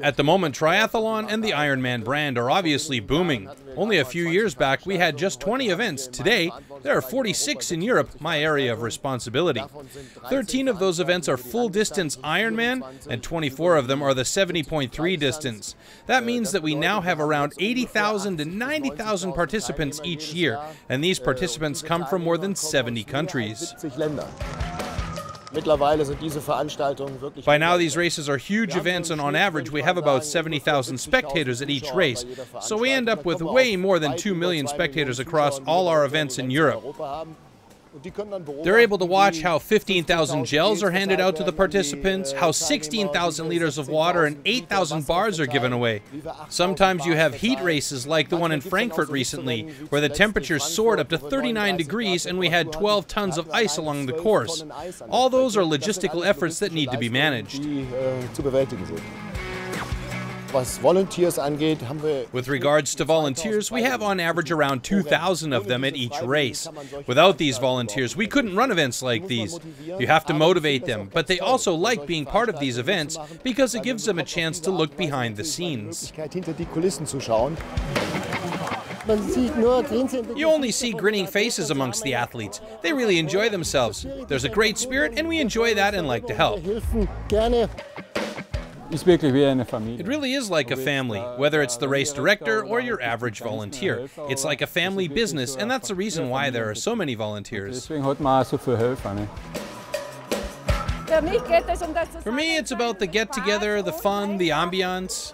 At the moment, triathlon and the Ironman brand are obviously booming. Only a few years back, we had just 20 events. Today, there are 46 in Europe, my area of responsibility. 13 of those events are full-distance Ironman, and 24 of them are the 70.3 distance. That means that we now have around 80,000 to 90,000 participants each year, and these participants come from more than 70 countries. By now, these races are huge events, and on average, we have about 70,000 spectators at each race. So we end up with way more than 2 million spectators across all our events in Europe. They're able to watch how 15,000 gels are handed out to the participants, how 16,000 liters of water and 8,000 bars are given away. Sometimes you have heat races like the one in Frankfurt recently, where the temperatures soared up to 39 degrees and we had 12 tons of ice along the course. All those are logistical efforts that need to be managed. With regards to volunteers, we have on average around 2,000 of them at each race. Without these volunteers, we couldn't run events like these. You have to motivate them, but they also like being part of these events because it gives them a chance to look behind the scenes. You only see grinning faces amongst the athletes. They really enjoy themselves. There's a great spirit, and we enjoy that and like to help. It really is like a family, whether it's the race director or your average volunteer. It's like a family business, and that's the reason why there are so many volunteers. For me, it's about the get-together, the fun, the ambiance.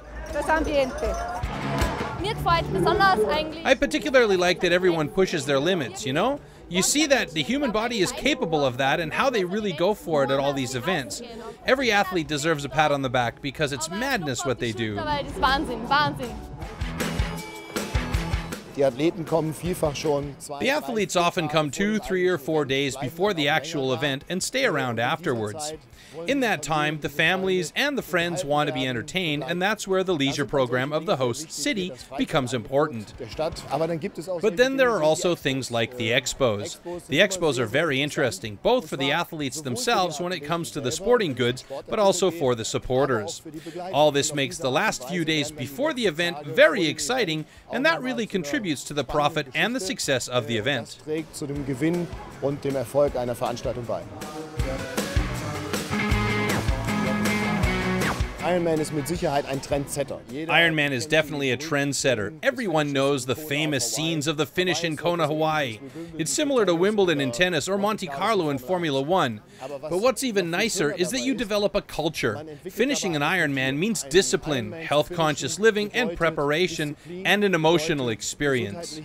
I particularly like that everyone pushes their limits, you know? You see that the human body is capable of that and how they really go for it at all these events. Every athlete deserves a pat on the back because it's madness what they do. The athletes often come 2, 3, or 4 days before the actual event and stay around afterwards. In that time, the families and the friends want to be entertained, and that's where the leisure program of the host city becomes important. But then there are also things like the expos. The expos are very interesting, both for the athletes themselves when it comes to the sporting goods, but also for the supporters. All this makes the last few days before the event very exciting, and that really contributes to the profit and the success of the event. Ironman is definitely a trendsetter. Everyone knows the famous scenes of the finish in Kona, Hawaii. It's similar to Wimbledon in tennis or Monte Carlo in Formula One. But what's even nicer is that you develop a culture. Finishing an Ironman means discipline, health-conscious living, and preparation, and an emotional experience.